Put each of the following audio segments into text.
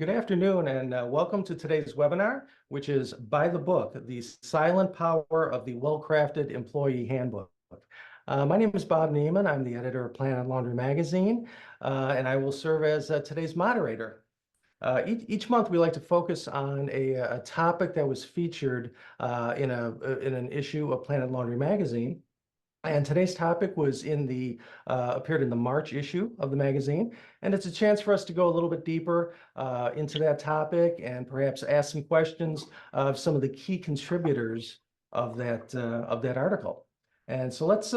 Good afternoon, and welcome to today's webinar, which is By the Book, the Silent Power of the Well-Crafted Employee Handbook. My name is Bob Neiman. I'm the editor of Planet Laundry Magazine, and I will serve as today's moderator. Each month, we like to focus on a topic that was featured in an issue of Planet Laundry Magazine. And today's topic was appeared in the March issue of the magazine, and it's a chance for us to go a little bit deeper into that topic and perhaps ask some questions of some of the key contributors of that article. And so let's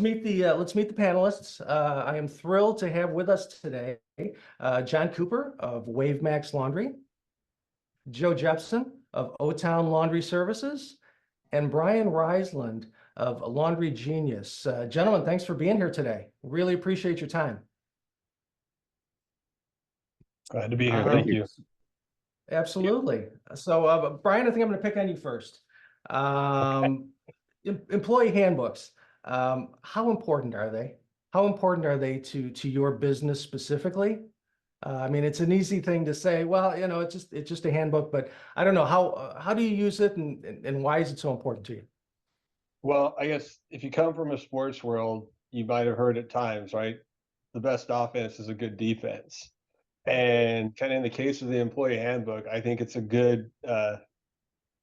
meet the panelists. I am thrilled to have with us today John Cooper of WaveMax Laundry, Joe Jepson of O-Town Laundry Services, and Brian Riesland of Laundry Genius. Gentlemen, thanks for being here today. Really appreciate your time. Glad to be here. Thank you. Absolutely. So, Brian, I think I'm going to pick on you first. Employee handbooks. How important are they? How important are they to your business specifically? I mean, it's an easy thing to say, well, you know, it's just a handbook, but I don't know, how do you use it, and why is it so important to you? Well, I guess if you come from a sports world, you might have heard at times, right? The best offense is a good defense. And kind of in the case of the employee handbook, I think it's a good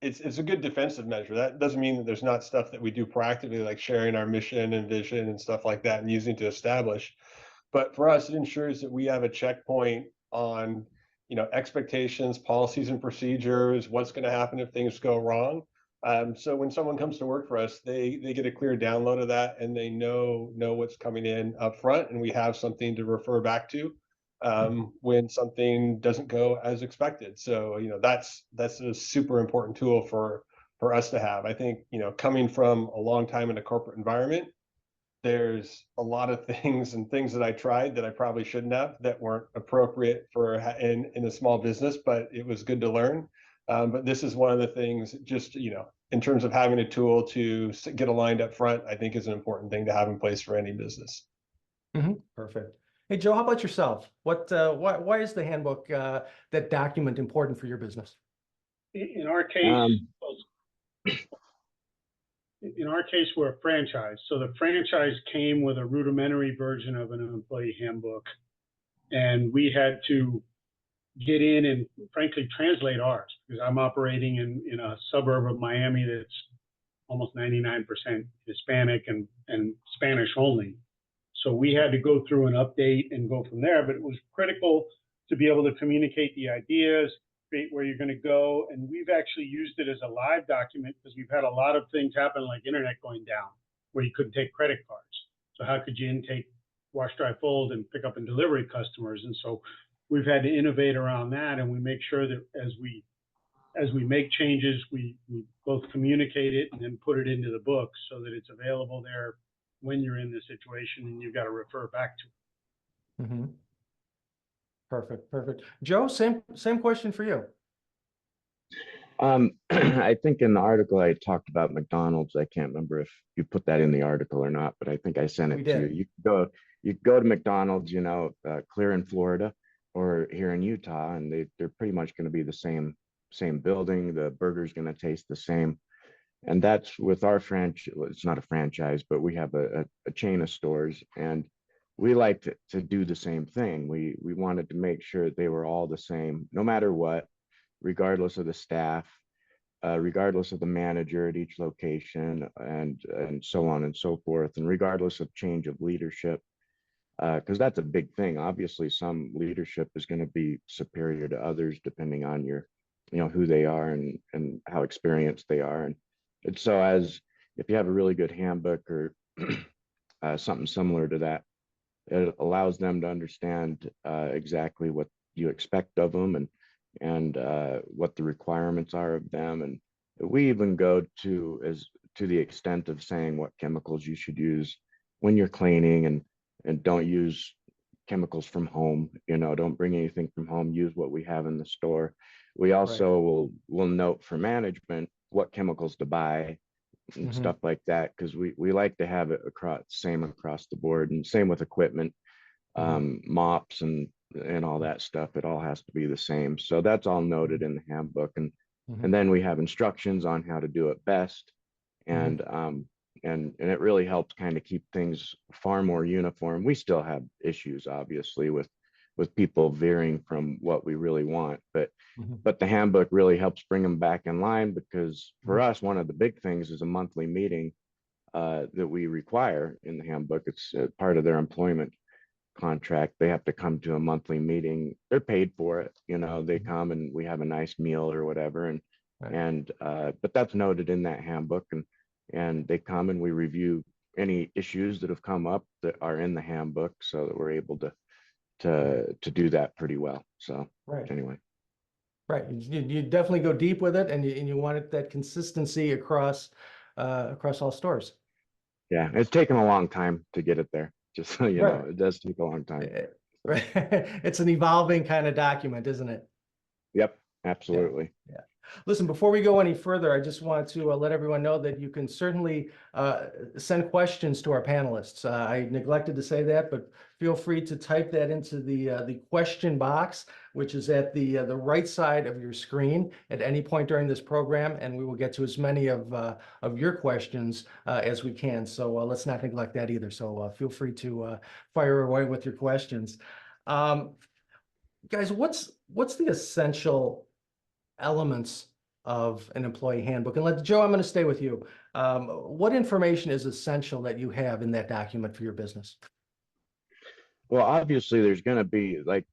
it's a good defensive measure. That doesn't mean that there's not stuff that we do proactively, like sharing our mission and vision and stuff like that and using to establish. But for us, it ensures that we have a checkpoint on, expectations, policies and procedures, what's going to happen if things go wrong. So when someone comes to work for us, they get a clear download of that, and they know what's coming in up front, and we have something to refer back to when something doesn't go as expected. So that's a super important tool for us to have. I think coming from a long time in a corporate environment, there's a lot of things that I tried that I probably shouldn't have, that weren't appropriate for in a small business, but it was good to learn. But this is one of the things, just in terms of having a tool to get aligned up front, I think is an important thing to have in place for any business. Perfect. Hey, Joe, how about yourself? Why is the handbook, that document, important for your business? In our case, we're a franchise. So the franchise came with a rudimentary version of an employee handbook, and we had to get in and frankly translate ours, because I'm operating in a suburb of Miami that's almost 99% Hispanic and Spanish only. So we had to go through an update and go from there, but it was critical to be able to communicate the ideas, create where you're going to go. And we've actually used it as a live document, because we've had a lot of things happen, like internet going down, where you couldn't take credit cards. So how could you intake wash, dry, fold, and pick up and delivery customers? And so we've had to innovate around that, and we make sure that as we make changes, we both communicate it and then put it into the book so that it's available there when you're in the situation and you've got to refer back to it. Perfect. Joe, same question for you. I think in the article I talked about McDonald's. I can't remember if you put that in the article or not, but I think I sent it to you. You go to McDonald's, clear in Florida or here in Utah, and they're pretty much going to be the same building. The burger's going to taste the same. And that's with our franchise. It's not a franchise, but we have a chain of stores, and we like to do the same thing. We wanted to make sure that they were all the same, no matter what, regardless of the staff, regardless of the manager at each location, and so on and so forth, and regardless of change of leadership, because that's a big thing. Obviously, some leadership is going to be superior to others depending on who they are and how experienced they are. And so if you have a really good handbook or something similar to that, it allows them to understand exactly what you expect of them and what the requirements are of them. And we even go to the extent of saying what chemicals you should use when you're cleaning, and don't use chemicals from home. Don't bring anything from home. Use what we have in the store. We also will note for management what chemicals to buy and stuff like that, because we like to have it across the board, and same with equipment, mops and and all that stuff. It all has to be the same. So that's all noted in the handbook. Mhm. And then we have instructions on how to do it best. Mhm. And it really helps kind of keep things far more uniform. We still have issues, obviously, with people veering from what we really want, Mhm. but the handbook really helps bring them back in line, because for Mhm. us, one of the big things is a monthly meeting that we require in the handbook. It's part of their employment contract. They have to come to a monthly meeting. They're paid for it. They Mhm. come and we have a nice meal or whatever. Right. But that's noted in that handbook, and they come and we review any issues that have come up that are in the handbook, so that we're able to do that pretty well. So Right. anyway. Right. You definitely go deep with it, and you want it, that consistency across all stores. Yeah, it's taken a long time to get it there. Just so you know, Right. it does take a long time. Right. It's an evolving kind of document, isn't it? Yep, Yeah. absolutely. Yeah. Listen, before we go any further, I just want to let everyone know that you can certainly send questions to our panelists. I neglected to say that, but feel free to type that into the question box, which is at the right side of your screen at any point during this program, and we will get to as many of your questions as we can. So let's not neglect that either. So feel free to fire away with your questions. Guys, what's the essential elements of an employee handbook? And Joe, I'm going to stay with you. What information is essential that you have in that document for your business? Well, obviously, there's going to be like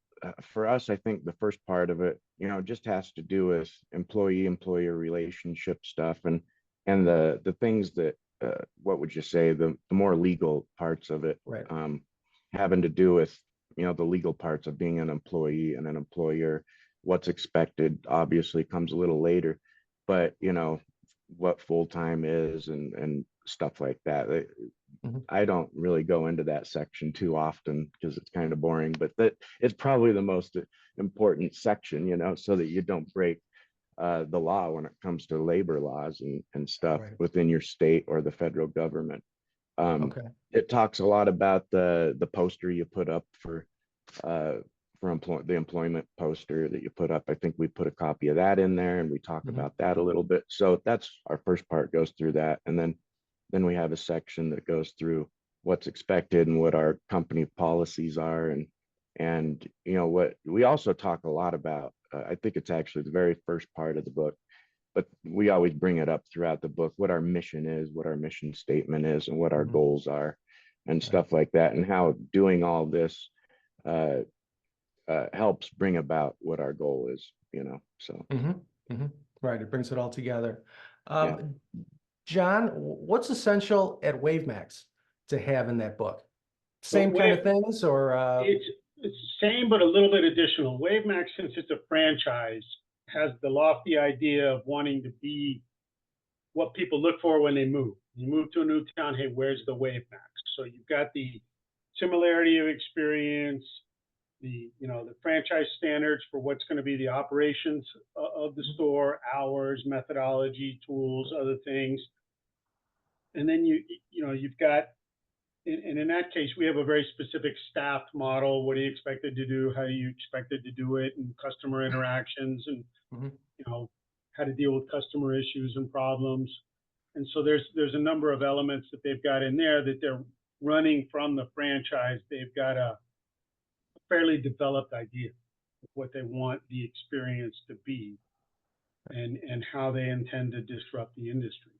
for us, I think the first part of it, just has to do with employee-employer relationship stuff, and the things that what would you say, the more legal parts of it, Right. having to do with the legal parts of being an employee and an employer. What's expected obviously comes a little later, but what full-time is and stuff like that. Mhm. I don't really go into that section too often because it's kind of boring, but that it's probably the most important section, so that you don't break the law when it comes to labor laws and stuff Right. within your state or the federal government. Okay. It talks a lot about the poster you put up uh, for the employment poster that you put up. I think we put a copy of that in there, and we talk Mhm. about that a little bit. So that's our first part, goes through that, and then we have a section that goes through what's expected and what our company policies are, and what we also talk a lot about. I think it's actually the very first part of the book, but we always bring it up throughout the book, what our mission is, what our mission statement is, and what our Mhm. goals are, and Right. stuff like that, and how doing all this uh, helps bring about what our goal is, so. Mhm. Mhm. Right. It brings it all together. Yeah. John, what's essential at WaveMax to have in that book? So Same kind of things, or it's the same, but a little bit additional. WaveMax, since it's a franchise, has the lofty idea of wanting to be what people look for when they move. You move to a new town, hey, where's the WaveMax? So you've got the similarity of experience, the franchise standards for what's going to be the operations of the store, hours, methodology, tools, other things. And then you've got, and in that case, we have a very specific staffed model. What are you expected to do? How are you expected to do it? And customer interactions, and Mhm. how to deal with customer issues and problems. And so there's a number of elements that they've got in there that they're running from the franchise. They've got a fairly developed idea of what they want the experience to be, and how they intend to disrupt the industry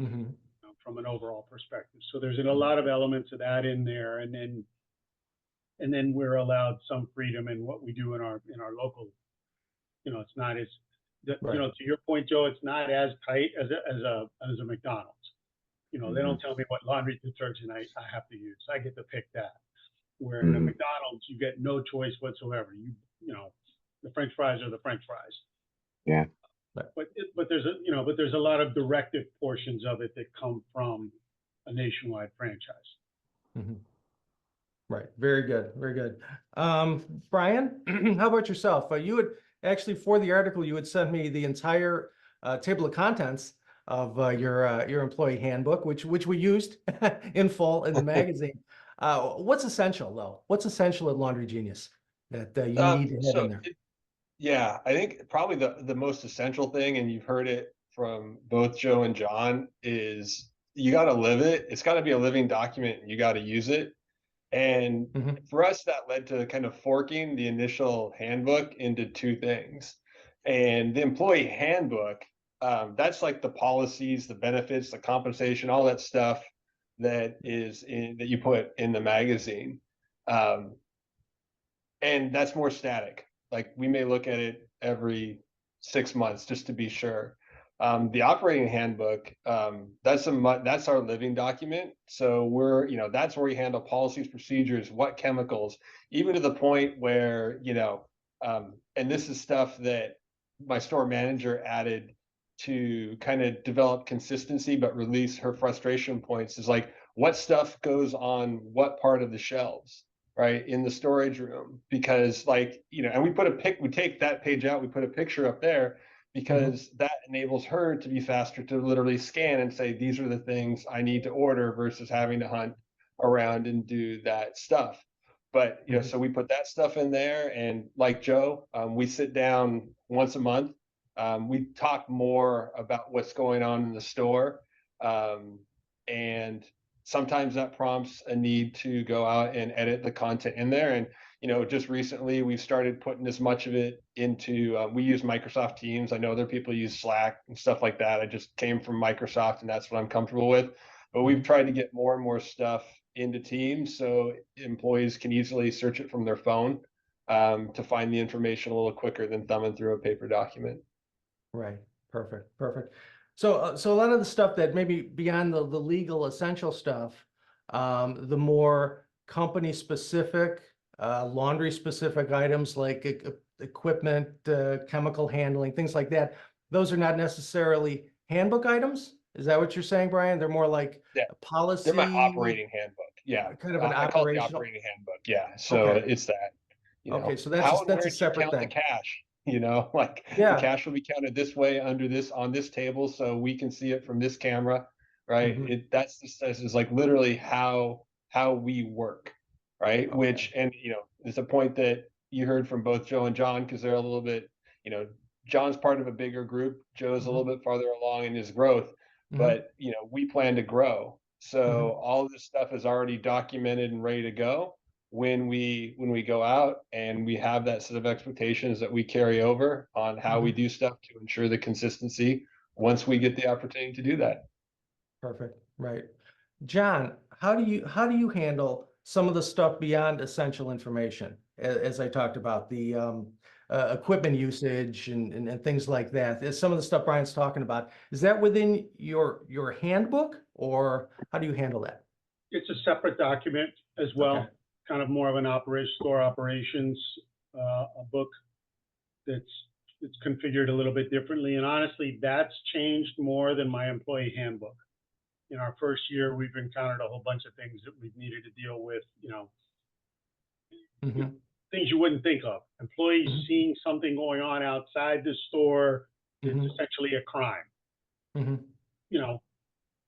Mhm. from an overall perspective. So there's a lot of elements of that in there, and then we're allowed some freedom in what we do in our local. It's not as Right. to your point, Joe. It's not as tight as a McDonald's. They don't tell me what laundry detergent I have to use. I get to pick that. Where in a Mhm. McDonald's, you get no choice whatsoever. The French fries are the French fries. Yeah. But there's a lot of directive portions of it that come from a nationwide franchise. Mhm. Right. Very good. Very good. Brian, how about yourself? You had actually, for the article, you had sent me the entire table of contents of your employee handbook, which we used in full in the magazine. What's essential though? What's essential at Laundry Genius that you need to have in there? Yeah, I think probably the most essential thing, and you've heard it from both Joe and John, is you got to live it. It's got to be a living document, and you got to use it. And Mhm. for us, that led to kind of forking the initial handbook into two things. And the employee handbook, that's like the policies, the benefits, the compensation, all that stuff that you put in the magazine. Um, and that's more static. Like we may look at it every 6 months just to be sure. The operating handbook, that's our living document. So that's where we handle policies, procedures, what chemicals, even to the point where, and this is stuff that my store manager added to kind of develop consistency, but release her frustration points, is like what stuff goes on what part of the shelves, right, in the storage room. Because and we take that page out, we put a picture up there, because that enables her to be faster to literally scan and say, these are the things I need to order, versus having to hunt around and do that stuff. But so we put that stuff in there, and like Joe, we sit down once a month. We talk more about what's going on in the store, and sometimes that prompts a need to go out and edit the content in there. And just recently we've started putting as much of it into, we use Microsoft Teams. I know other people use Slack and stuff like that. I just came from Microsoft, and that's what I'm comfortable with. But we've tried to get more and more stuff into Teams so employees can easily search it from their phone, to find the information a little quicker than thumbing through a paper document. Right. Perfect. Perfect. So, so a lot of the stuff that maybe beyond the legal essential stuff, the more company specific, laundry specific items like equipment, chemical handling, things like that, those are not necessarily handbook items. Is that what you're saying, Brian? They're more like a policy. They're my operating handbook. Yeah. Kind of an I call it the operational. operating handbook. Yeah. So it's that, Okay, so how and that's where a do you separate count the thing. cash? Like the Yeah. cash will be counted this way under this on this table, so we can see it from this camera, right? That's is like literally how we work, right? Okay. Which, and it's a point that you heard from both Joe and John, because they're a little bit, John's part of a bigger group. Joe's a little bit farther along in his growth, but we plan to grow. So all of this stuff is already documented and ready to go when we go out, and we have that set of expectations that we carry over on how we do stuff to ensure the consistency once we get the opportunity to do that. Perfect. Right. John, how do you handle some of the stuff beyond essential information? As I talked about the equipment usage and things like that. Is some of the stuff Brian's talking about, is that within your handbook, or how do you handle that? It's a separate document as well. Okay. Kind of more of an store operations, a book it's configured a little bit differently. And honestly, that's changed more than my employee handbook. In our first year, we've encountered a whole bunch of things that we've needed to deal with, things you wouldn't think of. Employees seeing something going on outside the store is essentially a crime.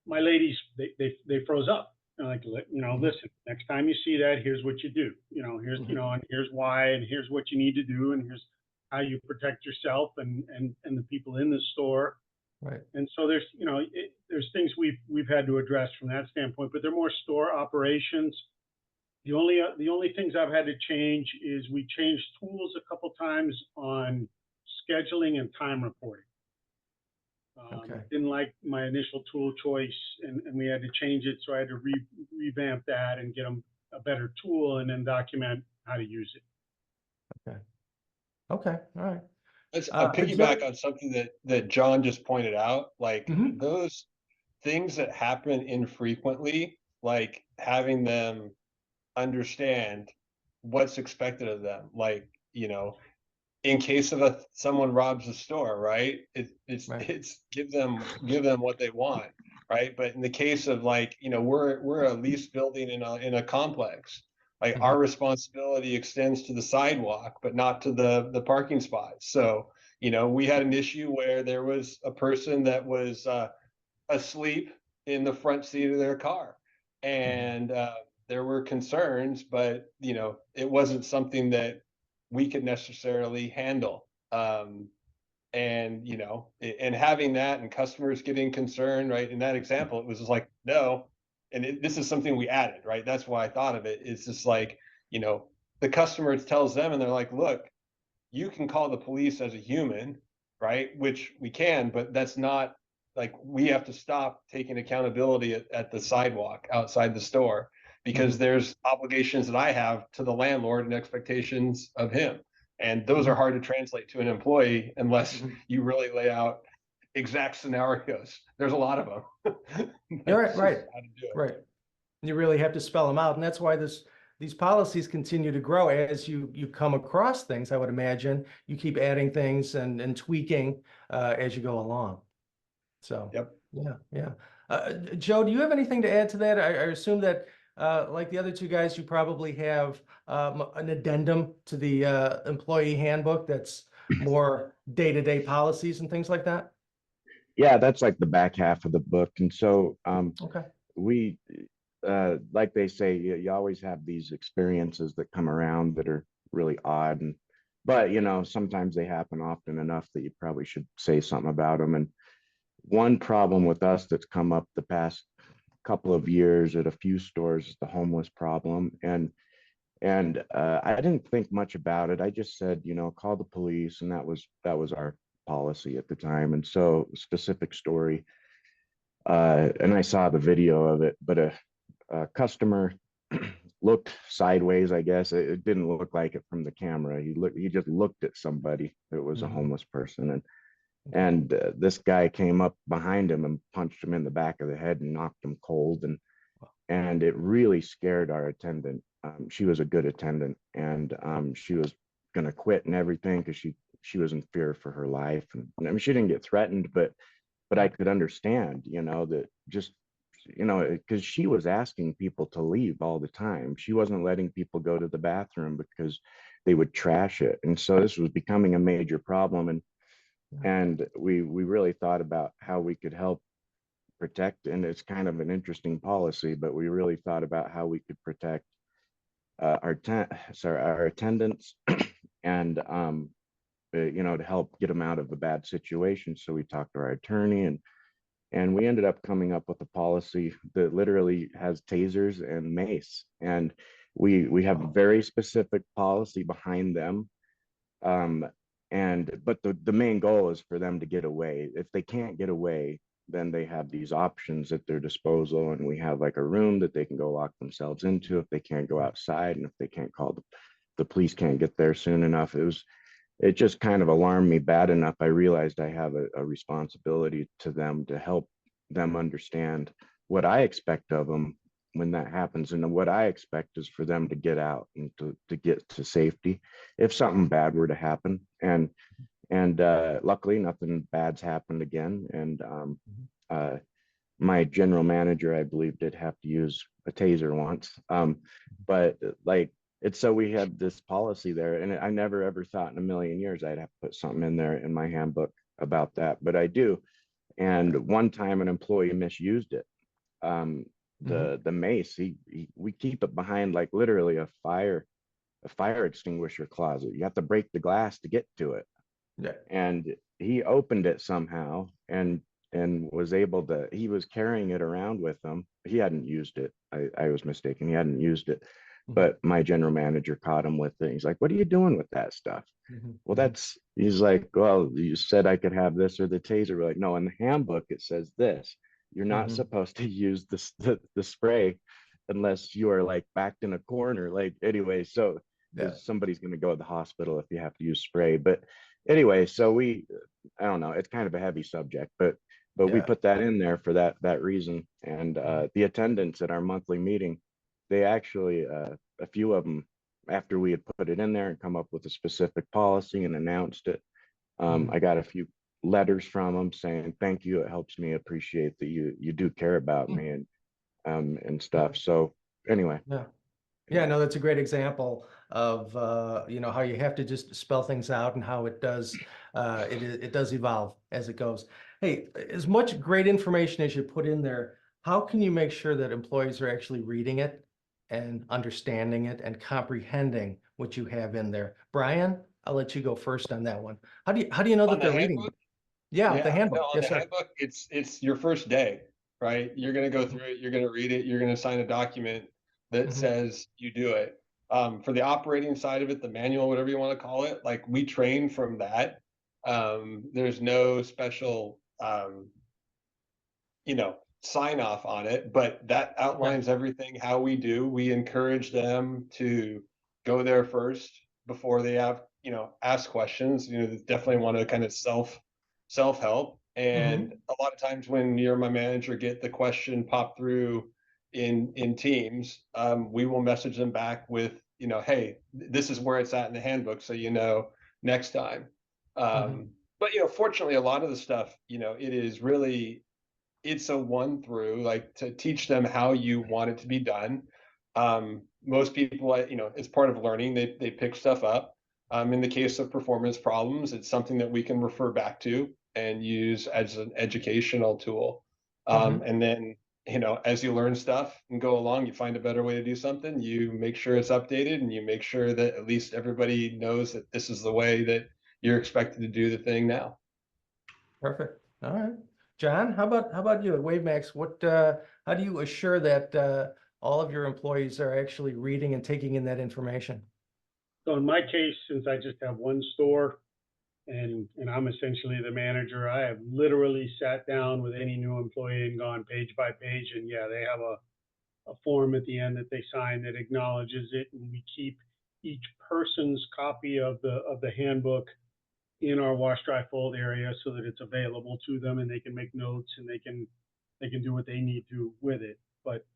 My ladies, they froze up. Like, listen, next time you see that, here's what you do. Here's, and here's why, and here's what you need to do, and here's how you protect yourself and the people in the store. Right. And so there's, there's things we've had to address from that standpoint, but they're more store operations. The only things I've had to change is we changed tools a couple times on scheduling and time reporting. Didn't like my initial tool choice, and we had to change it. So I had to revamp that and get them a better tool, and then document how to use it. Okay. All right. Let's piggyback on something that John just pointed out. Like those things that happen infrequently, like having them understand what's expected of them. Like, in case of someone robs the store, right? It's give them what they want, right? But in the case of we're a leased building in a complex. Like our responsibility extends to the sidewalk, but not to the parking spots. So, we had an issue where there was a person that was asleep in the front seat of their car, and there were concerns, but it wasn't something that we could necessarily handle. And and having that and customers getting concerned, right? In that example, it was just like, no. And this is something we added, right? That's why I thought of it. It's just like, the customer tells them and they're like, look, you can call the police as a human, right? Which we can, but that's not, like, we have to stop taking accountability at the sidewalk outside the store, because there's obligations that I have to the landlord and expectations of him. And those are hard to translate to an employee unless you really lay out exact scenarios. There's a lot of them. You're right. You really have to spell them out. And that's why these policies continue to grow as you come across things. I would imagine you keep adding things and tweaking as you go along. So, Yep. yeah. Joe, do you have anything to add to that? I assume that like the other two guys, you probably have an addendum to the employee handbook that's more day-to-day policies and things like that. Yeah, that's like the back half of the book. And so Okay. we, like they say, you always have these experiences that come around that are really odd. But, sometimes they happen often enough that you probably should say something about them. And one problem with us that's come up the past couple of years at a few stores is the homeless problem. And I didn't think much about it. I just said, call the police, and that was our policy at the time. And so, specific story, and I saw the video of it, but a customer looked sideways. I guess it didn't look like it from the camera. He just looked at somebody that was a homeless person, and this guy came up behind him and punched him in the back of the head and knocked him cold. And it really scared our attendant. She was a good attendant, and she was going to quit and everything because she was in fear for her life. And I mean, she didn't get threatened, but I could understand, that just, because she was asking people to leave all the time. She wasn't letting people go to the bathroom because they would trash it. And so this was becoming a major problem. And we really thought about how we could help protect, and it's kind of an interesting policy, but we really thought about how we could protect our attendants and to help get them out of a bad situation. So we talked to our attorney, and we ended up coming up with a policy that literally has tasers and mace, and we have a very specific policy behind them. But the main goal is for them to get away. If they can't get away, then they have these options at their disposal, and we have like a room that they can go lock themselves into if they can't go outside, and if they can't call the police can't get there soon enough. It just kind of alarmed me bad enough. I realized I have a responsibility to them to help them understand what I expect of them when that happens. And what I expect is for them to get out and to get to safety if something bad were to happen. And luckily nothing bad's happened again. And my general manager, I believe, did have to use a taser once. But like, it's so we have this policy there, and I never ever thought in a million years I'd have to put something in there in my handbook about that, but I do. And one time an employee misused it. The mace, we keep it behind like literally a fire extinguisher closet. You have to break the glass to get to it. Yeah. And he opened it somehow and was able to, he was carrying it around with him. He hadn't used it. I was mistaken. He hadn't used it. But my general manager caught him with it. He's like, "What are you doing with that stuff?" Well, he's like, "Well, you said I could have this or the taser." We're like, "No, in the handbook, it says this. You're not supposed to use the spray unless you are like backed in a corner." Like, anyway, so somebody's going to go to the hospital if you have to use spray. But anyway, so I don't know, it's kind of a heavy subject, but we put that in there for that reason. And the attendants at our monthly meeting, they actually, a few of them, after we had put it in there and come up with a specific policy and announced it, I got a few letters from them saying, "Thank you. It helps me appreciate that you do care about me and stuff." So anyway. Yeah, no, that's a great example of how you have to just spell things out and how it does it does evolve as it goes. Hey, as much great information as you put in there, how can you make sure that employees are actually reading it and understanding it and comprehending what you have in there. Brian, I'll let you go first on that one. How do you know On that the they're reading? handbook, Yeah, the yeah, no, handbook. on Yes, the sir. handbook, it's your first day, right? You're gonna go through it, you're gonna read it, you're gonna sign a document that Mhm. says you do it. For the operating side of it, the manual, whatever you want to call it, like we train from that. There's no special sign off on it, but that Okay. outlines everything how we do. We encourage them to go there first before they have, ask questions. They definitely want to kind of self help. And Mhm. a lot of times when you're my manager, get the question pop through in Teams, we will message them back with, hey, this is where it's at in the handbook, so next time. Mhm. But fortunately, a lot of the stuff, it is really it's a one through, like, to teach them how you want it to be done. Most people, it's part of learning. They pick stuff up. In the case of performance problems, it's something that we can refer back to and use as an educational tool. Mhm. And then, as you learn stuff and go along, you find a better way to do something. You make sure it's updated, and you make sure that at least everybody knows that this is the way that you're expected to do the thing now. Perfect. All right. John, how about you at WaveMax? How do you assure that all of your employees are actually reading and taking in that information? So in my case, since I just have one store and I'm essentially the manager, I have literally sat down with any new employee and gone page by page. And yeah, they have a form at the end that they sign that acknowledges it. And we keep each person's copy of the handbook in our wash dry fold area so that it's available to them and they can make notes and they can do what they need to with it. But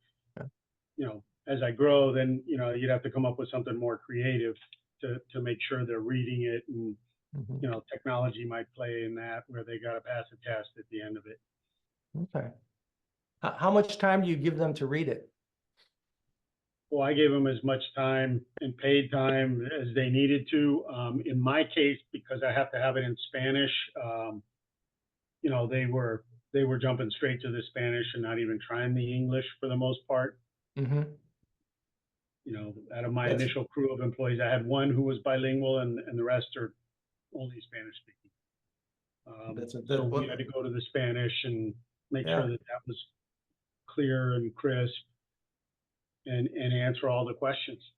Yeah. as I grow, then you'd have to come up with something more creative to make sure they're reading it. And Mhm. technology might play in that where they got to pass a test at the end of it. Okay. How much time do you give them to read it? Well, I gave them as much time and paid time as they needed to. In my case, because I have to have it in Spanish, they were jumping straight to the Spanish and not even trying the English for the most part. Mhm. Out of my That's initial crew of employees, I had one who was bilingual and the rest are only Spanish speaking. that's a So that we had to go to the Spanish and make sure yeah. that was clear and crisp and answer all the questions.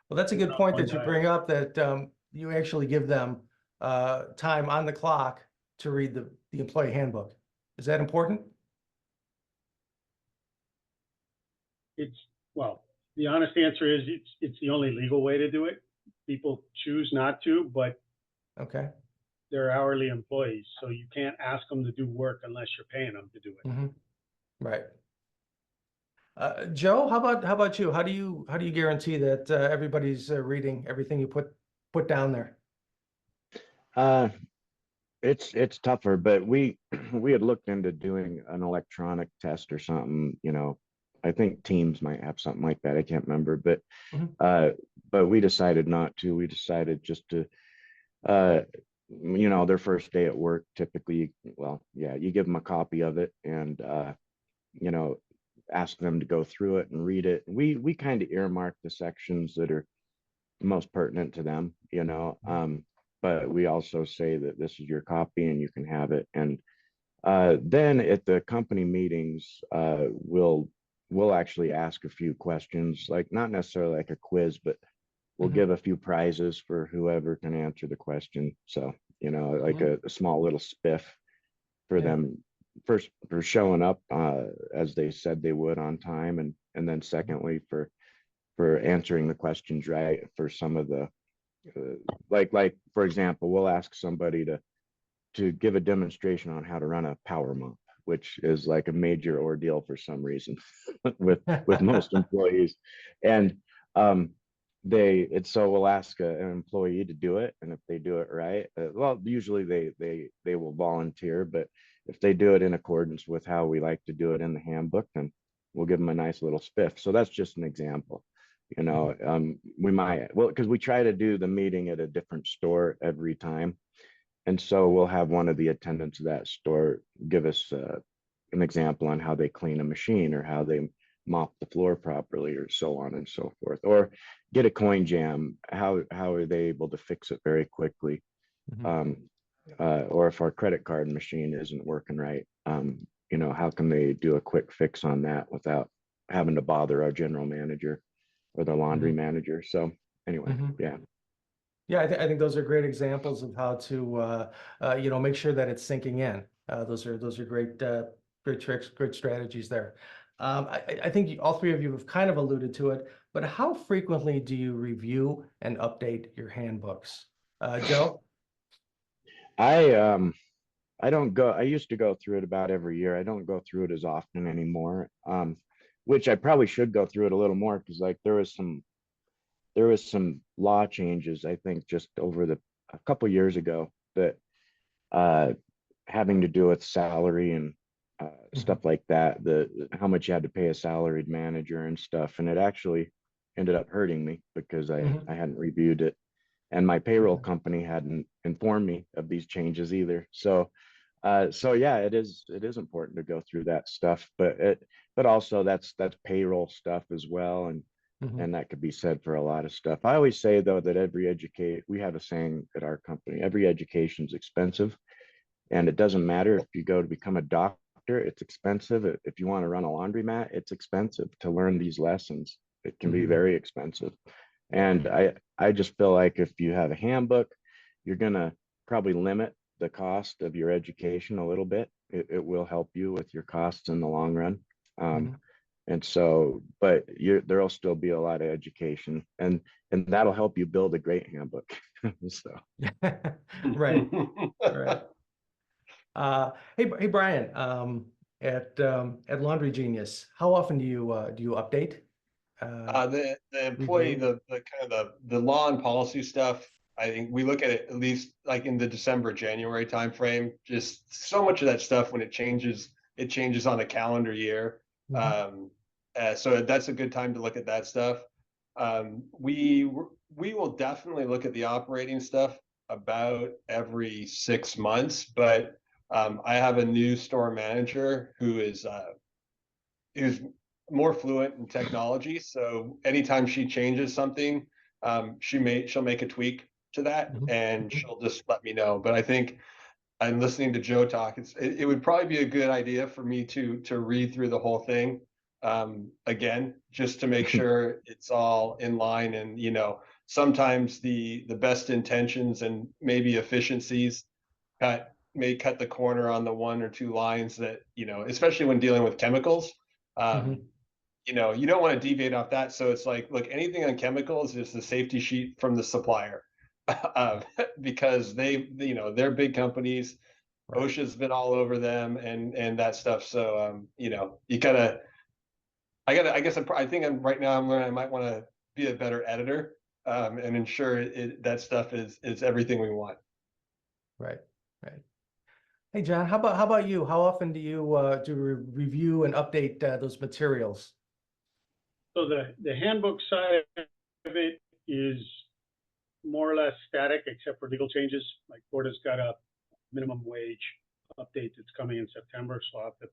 Well, that's a It's good not point one that you diet. bring up that you actually give them time on the clock to read the employee handbook. Is that important? It's well, the honest answer is it's the only legal way to do it. People choose not to, but Okay. they're hourly employees, so you can't ask them to do work unless you're paying them to do it. Mhm. Right. Joe, how about you? How do you guarantee that everybody's reading everything you put down there? Uh, it's tougher, but we we had looked into doing an electronic test or something, I think Teams might have something like that. I can't remember, Mhm. uh, but we decided not to. We decided just to, uh, their first day at work, typically, well, yeah, you give them a copy of it and, you know, ask them to go through it and read it. We kind of earmark the sections that are most pertinent to them, but we also say that this is your copy and you can have it. And then at the company meetings, we'll actually ask a few questions, like not necessarily like a quiz, but we'll Mhm. give a few prizes for whoever can answer the question. So, like Mhm. a small little spiff for Yeah. them, first for showing up as they said they would on time, and then secondly for answering the questions right for some of the like for example, we'll ask somebody to give a demonstration on how to run a power mop, which is like a major ordeal for some reason with most employees. And it's so we'll ask an employee to do it, and if they do it right, well, usually they will volunteer, but if they do it in accordance with how we like to do it in the handbook, then we'll give them a nice little spiff. So that's just an example. We might, well, because we try to do the meeting at a different store every time, and so we'll have one of the attendants of that store give us an example on how they clean a machine or how they mop the floor properly, or so on and so forth, or get a coin jam. How are they able to fix it very quickly? Mhm. Or if our credit card machine isn't working right, how can they do a quick fix on that without having to bother our general manager or the laundry Mhm. manager? So anyway, Mhm. yeah. Yeah, I think those are great examples of how to make sure that it's sinking in. Those are great tricks, great strategies there. I think all three of you have kind of alluded to it, but how frequently do you review and update your handbooks? Joe? I don't go, I used to go through it about every year. I don't go through it as often anymore. Which I probably should go through it a little more, because like there was some law changes, I think, just over a couple years ago, that uh having to do with salary and Mhm. stuff like that, the how much you had to pay a salaried manager and stuff. And it actually ended up hurting me because Mhm. I hadn't reviewed it, and my payroll Okay. company hadn't informed me of these changes either. So yeah, it is important to go through that stuff, but also that's payroll stuff as well, Mhm. and that could be said for a lot of stuff. I always say though that we have a saying at our company: every education's expensive, and it doesn't matter if you go to become a doctor, it's expensive. If you want to run a laundromat, it's expensive to learn these lessons. It can be Mhm. very expensive. And I just feel like if you have a handbook, you're gonna probably limit the cost of your education a little bit. It will help you with your costs in the long run. Um, Mhm. and so, but there'll still be a lot of education, and that'll help you build a great handbook. So Right, right. Hey Brian, at Laundry Genius, how often do you update, uh, The employee, review? the kind of the law and policy stuff, I think we look at it at least like in the December, January timeframe. Just so much of that stuff when it changes on a calendar year. Mhm. Um, so that's a good time to look at that stuff. We will definitely look at the operating stuff about every 6 months, but I have a new store manager who's more fluent in technology. So anytime she changes something, she'll make a tweak to that, Mhm. and Mhm. she'll just let me know. But I think I'm listening to Joe talk. It would probably be a good idea for me to read through the whole thing again, just to make sure it's all in line. And sometimes the best intentions and maybe efficiencies may cut the corner on the one or two lines that especially when dealing with chemicals. Um, Mhm. you don't want to deviate off that. So it's like, look, anything on chemicals is the safety sheet from the supplier, uh, because they're big companies. Right. OSHA's been all over them and that stuff. So you gotta, I guess I think right now I'm learning I might want to be a better editor, and ensure that stuff is everything we want. Right. Right. Hey John, how about you? How often do you review and update those materials? So the handbook side of it is more or less static, except for legal changes. Like Florida's got a minimum wage update that's coming in September, so I'll have to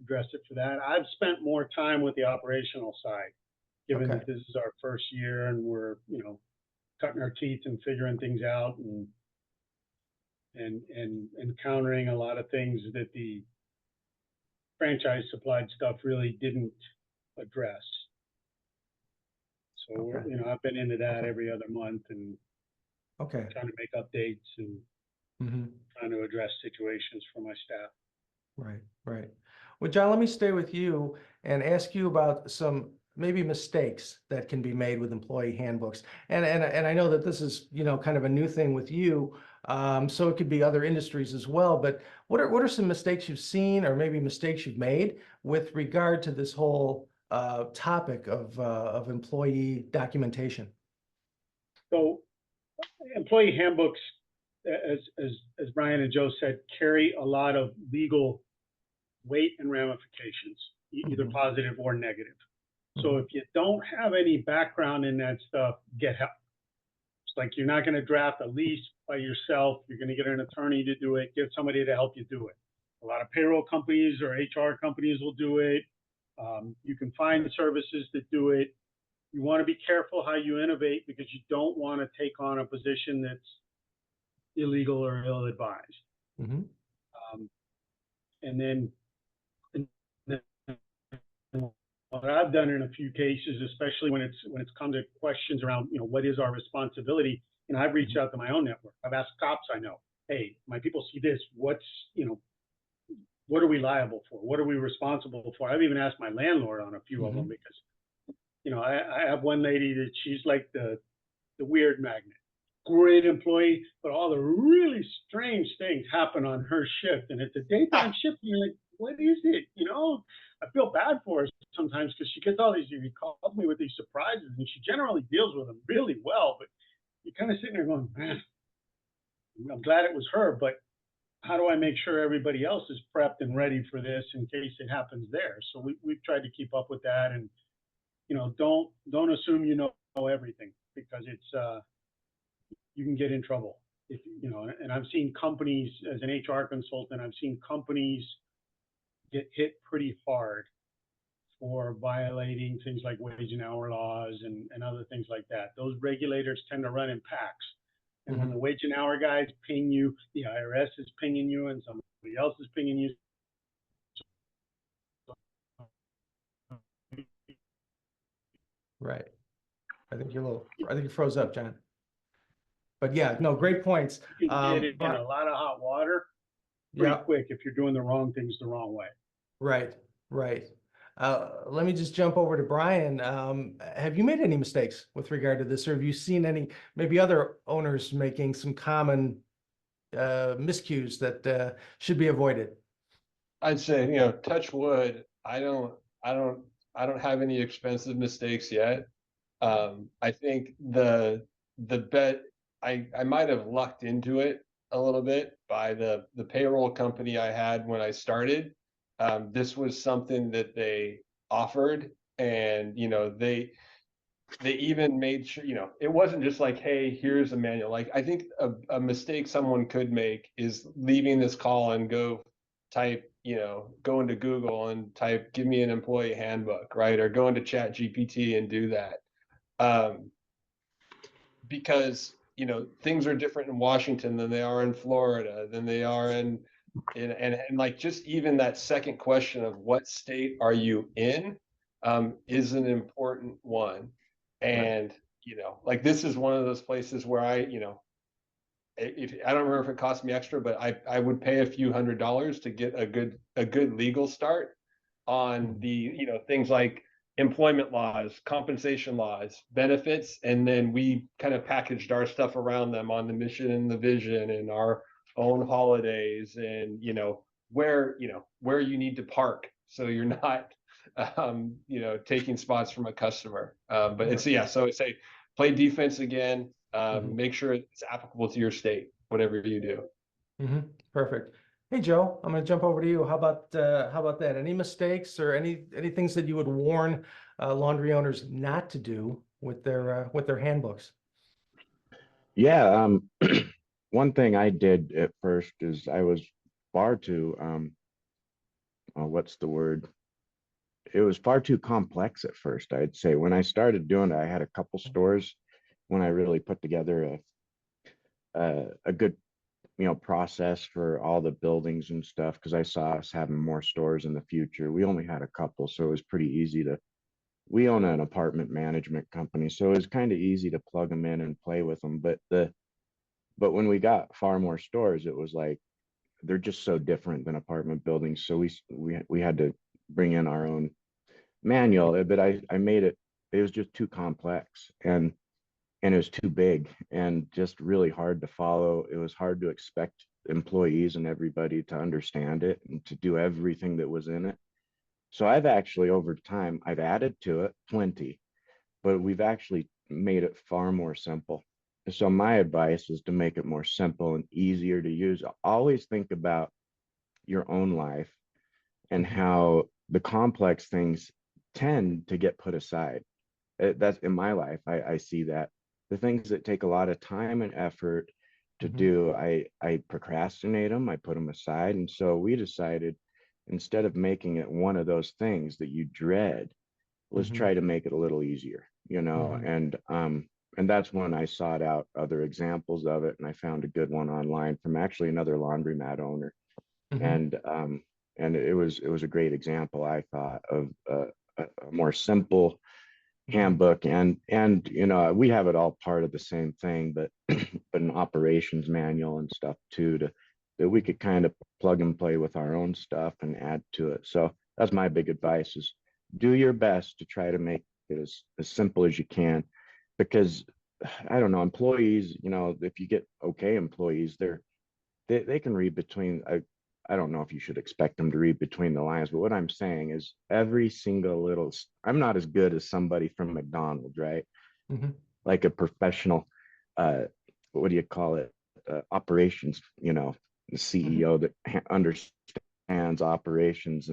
address it for that. I've spent more time with the operational side, given Okay. that this is our first year and we're, cutting our teeth and figuring things out and encountering a lot of things that the franchise supplied stuff really didn't address. So Okay. I've been into that Okay. every other month and Okay. trying to make updates and Hmm. trying to address situations for my staff. Right. Right. Well, John, let me stay with you and ask you about some maybe mistakes that can be made with employee handbooks. And I know that this is, kind of a new thing with you. So it could be other industries as well. But what are some mistakes you've seen, or maybe mistakes you've made with regard to this whole topic of employee documentation? So employee handbooks, as Brian and Joe said, carry a lot of legal weight and ramifications, either Hmm. positive or negative. So Hmm. if you don't have any background in that stuff, get help. It's like you're not going to draft a lease by yourself. You're going to get an attorney to do it. Get somebody to help you do it. A lot of payroll companies or HR companies will do it. You can find services that do it. You want to be careful how you innovate because you don't want to take on a position that's illegal or ill-advised. Mm-hmm. And then what I've done in a few cases, especially when it's come to questions around, what is our responsibility? And I've reached out to my own network. I've asked cops I know, hey, my people see this. What are we liable for? What are we responsible for? I've even asked my landlord on a few of them because, I have one lady that she's like the weird magnet. Great employee, but all the really strange things happen on her shift. And it's a daytime shift. And you're like, what is it? I feel bad for her sometimes because she gets all these, she calls me with these surprises and she generally deals with them really well. But you're kind of sitting there going, man, I'm glad it was her, but how do I make sure everybody else is prepped and ready for this in case it happens there? So we've tried to keep up with that and, don't assume you know everything because it's, you can get in trouble. If and I've seen companies as an HR consultant, I've seen companies get hit pretty hard for violating things like wage and hour laws and other things like that. Those regulators tend to run in packs. And when the wage and hour guys ping you, the IRS is pinging you and somebody else is pinging you. Right. I think you froze up, John. But yeah, no, great points. You can get in a lot of hot water pretty quick if you're doing the wrong things the wrong way. Right. Let me just jump over to Brian. Have you made any mistakes with regard to this, or have you seen any maybe other owners making some common miscues that should be avoided? I'd say, touch wood. I don't have any expensive mistakes yet. I think the bet I might have lucked into it a little bit by the payroll company I had when I started. This was something that they offered, and they even made sure, it wasn't just like, hey, here's a manual. Like, I think a mistake someone could make is leaving this call and go type, go into Google and type, give me an employee handbook, right? Or go into Chat GPT and do that. Because, things are different in Washington than they are in Florida, than they are and like just even that second question of what state are you in is an important one. And, like this is one of those places where if I don't remember if it cost me extra, but I would pay a few $100s to get a good legal start on the, things like employment laws, compensation laws, benefits, and then we kind of packaged our stuff around them on the mission and the vision and our own holidays and where you need to park so you're not taking spots from a customer. But it's so it's a play defense again. Make sure it's applicable to your state, whatever you do. Perfect. Hey Joe, I'm going to jump over to you. How about that? Any mistakes or any things that you would warn laundry owners not to do with their handbooks? Yeah, one thing I did at first is I was far too what's the word? It was far too complex at first, I'd say. When I started doing it, I had a couple stores when I really put together a good process for all the buildings and stuff, because I saw us having more stores in the future. We only had a couple, so it was pretty easy we own an apartment management company, so it was kind of easy to plug them in and play with them. But when we got far more stores, it was like they're just so different than apartment buildings. So we had to bring in our own manual, but I made it was just too complex and it was too big and just really hard to follow. It was hard to expect employees and everybody to understand it and to do everything that was in it. So I've actually, over time, I've added to it plenty, but we've actually made it far more simple. So my advice is to make it more simple and easier to use. Always think about your own life and how the complex things tend to get put aside. That's in my life. I see that the things that take a lot of time and effort to do, I procrastinate them, I put them aside. And so we decided instead of making it one of those things that you dread, let's Mhm. try to make it a little easier, Mhm. and that's when I sought out other examples of it, and I found a good one online from actually another laundromat owner, Mhm. and it was a great example, I thought, of a more simple Mhm. handbook, and we have it all part of the same thing, but but an operations manual and stuff too, to that we could kind of plug and play with our own stuff and add to it. So that's my big advice: is do your best to try to make it as simple as you can, because I don't know, employees, if you get okay employees, they can read between. I don't know if you should expect them to read between the lines, but what I'm saying is every single little. I'm not as good as somebody from McDonald's, right? Mhm. Like a professional. Uh, what do you call it? Operations. The Mhm. CEO that understands operations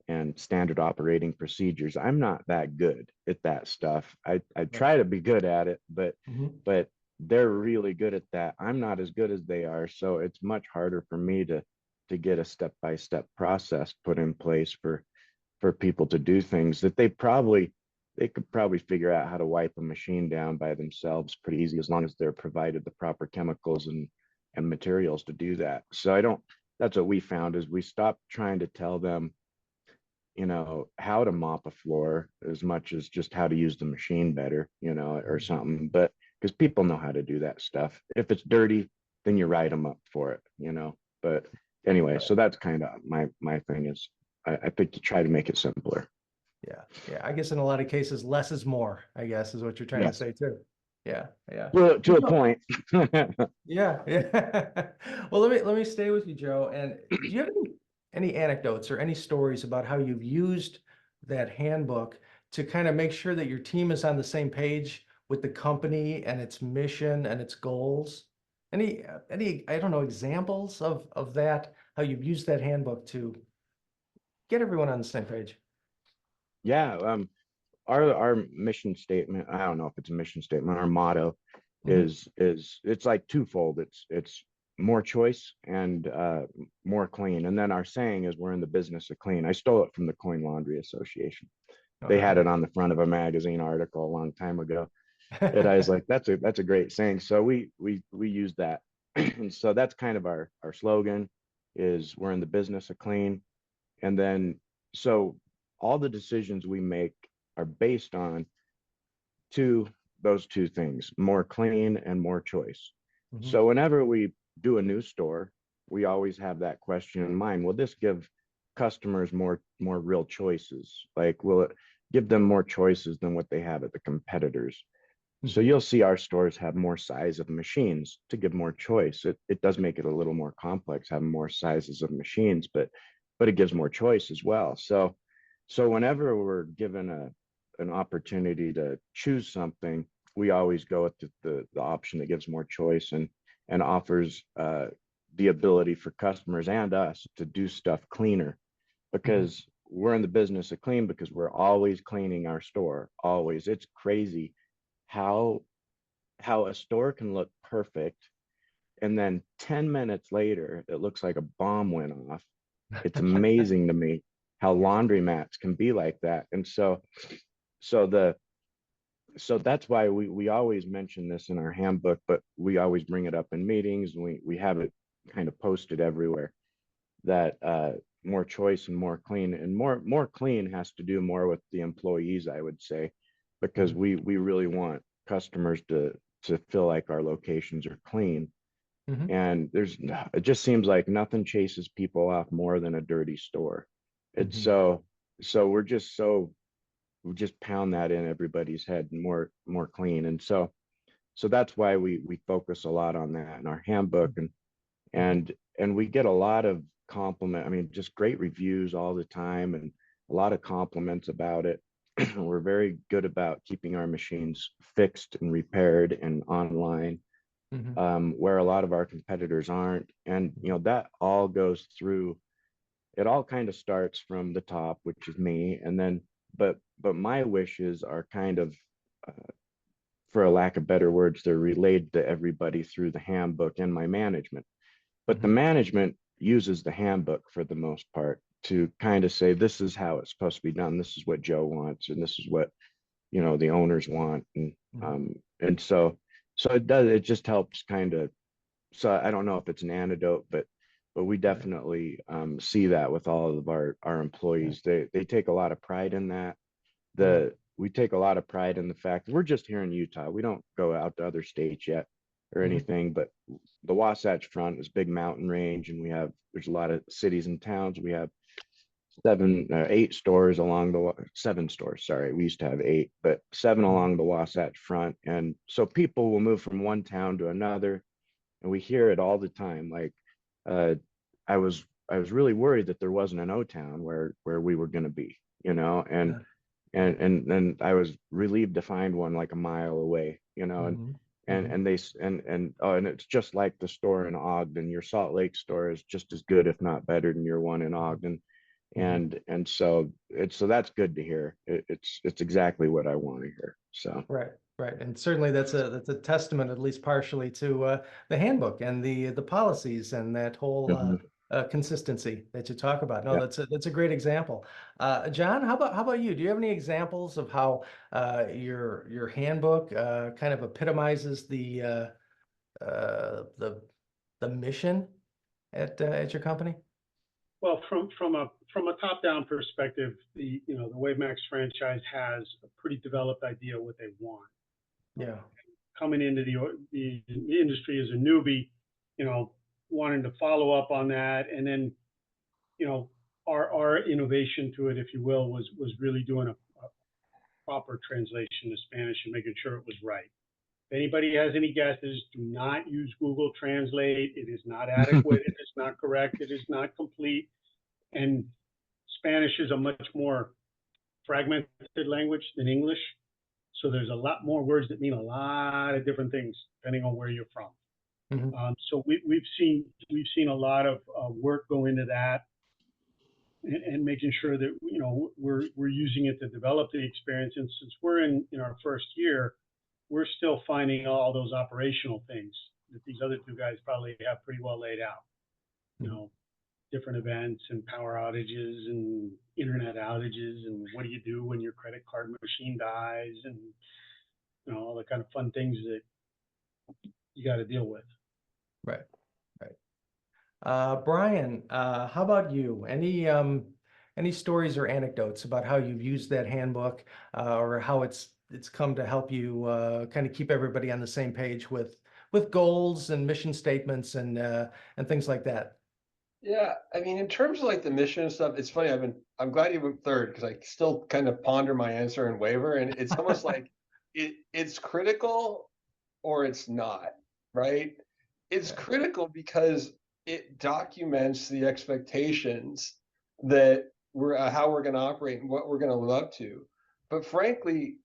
and standard operating procedures. I'm not that good at that stuff. I Right. try to be good at it, but Mhm. but they're really good at that. I'm not as good as they are, so it's much harder for me to get a step-by-step process put in place for people to do things that they could probably figure out how to wipe a machine down by themselves pretty easy, as long as they're provided the proper chemicals and materials to do that. So I don't that's what we found, is we stopped trying to tell them how to mop a floor as much as just how to use the machine better, or something. But because people know how to do that stuff. If it's dirty, then you write them up for it. But anyway, Right. so that's kind of my thing, is I think you try to make it simpler. Yeah. Yeah. I guess in a lot of cases, less is more, I guess, is what you're trying to Yes. say too. Yeah. Yeah. To Well, a point. yeah. Yeah. Well, let me stay with you, Joe. And do you have any anecdotes or any stories about how you've used that handbook to kind of make sure that your team is on the same page with the company and its mission and its goals? Any I don't know, examples of that, how you've used that handbook to get everyone on the same page? Yeah. Our mission statement, I don't know if it's a mission statement, our motto Hmm. is it's like twofold. It's more choice and more clean. And then our saying is, we're in the business of clean. I stole it from the Coin Laundry Association. All They had right. it on the front of a magazine article a long time ago. And I was like, that's a great saying. So we use that. And so that's kind of our slogan, is we're in the business of clean. And then so all the decisions we make are based on two those two things: more clean and more choice. Mhm. So whenever we do a new store, we always have that question in mind: will this give customers more real choices? Like, will it give them more choices than what they have at the competitors? So Mhm. you'll see our stores have more size of machines to give more choice. It does make it a little more complex having more sizes of machines, but it gives more choice as well. So whenever we're given an opportunity to choose something, we always go with the option that gives more choice and offers the ability for customers and us to do stuff cleaner, Mhm. because we're in the business of clean, because we're always cleaning our store. Always. It's crazy how a store can look perfect, and then 10 minutes later it looks like a bomb went off. It's amazing to me how laundromats can be like that. And so the so that's why we always mention this in our handbook, but we always bring it up in meetings, and we have it kind of posted everywhere, that more choice and more clean, and more clean has to do more with the employees, I would say, because Mhm. we really want customers to feel like our locations are clean. Mhm. And it just seems like nothing chases people off more than a dirty store. It's Mhm. so we just pound that in everybody's head: more clean. And so that's why we focus a lot on that in our handbook. Mhm. And we get a lot of compliment, I mean, just great reviews all the time, and a lot of compliments about it. We're very good about keeping our machines fixed and repaired and online, Mhm. where a lot of our competitors aren't. And that all goes through. It all kind of starts from the top, which is me, and then but my wishes are kind of, for a lack of better words, they're relayed to everybody through the handbook and my management. But the Mhm. management uses the handbook for the most part. to kind of say, this is how it's supposed to be done. This is what Joe wants, and this is what, you know, the owners want. And so it just helps kind of, so I don't know if it's an antidote, but we definitely see that with all of our employees. They take a lot of pride in that. We take a lot of pride in the fact that we're just here in Utah. We don't go out to other states yet or anything, but the Wasatch Front is big mountain range, and there's a lot of cities and towns. We have 8 stores along the 7 stores. Sorry, we used to have 8, but 7 along the Wasatch Front. And so people will move from one town to another, and we hear it all the time. Like, I was really worried that there wasn't an O town where we were going to be, you know, and I was relieved to find one like a mile away, you know, and it's just like the store in Ogden. Your Salt Lake store is just as good, if not better, than your one in Ogden. And so that's good to hear. It's exactly what I want to hear. So right, and certainly that's a testament, at least partially, to the handbook and the policies and that whole consistency that you talk about. No, that's a great example. John, how about you? Do you have any examples of how your handbook kind of epitomizes the mission at your company? Well, from a top-down perspective, the WaveMax franchise has a pretty developed idea of what they want. Yeah. Coming into the industry as a newbie, wanting to follow up on that, and then, our innovation to it, if you will, was really doing a proper translation to Spanish and making sure it was right. If anybody has any guesses, do not use Google Translate. It is not adequate. It is not correct. It is not complete. And Spanish is a much more fragmented language than English. So there's a lot more words that mean a lot of different things depending on where you're from. So we've seen a lot of work go into that, and making sure that we're using it to develop the experience. And since we're in our first year, we're still finding all those operational things that these other 2 guys probably have pretty well laid out. Different events and power outages and internet outages, and what do you do when your credit card machine dies, and all the kind of fun things that you got to deal with. Right. Brian, how about you? Any stories or anecdotes about how you've used that handbook, or how it's come to help you kind of keep everybody on the same page with goals and mission statements and things like that? Yeah, I mean, in terms of like the mission and stuff, it's funny. I'm glad you went third, because I still kind of ponder my answer and waver, and it's almost like it's critical or it's not, right? It's critical because it documents the expectations that how we're going to operate and what we're going to live up to. But frankly,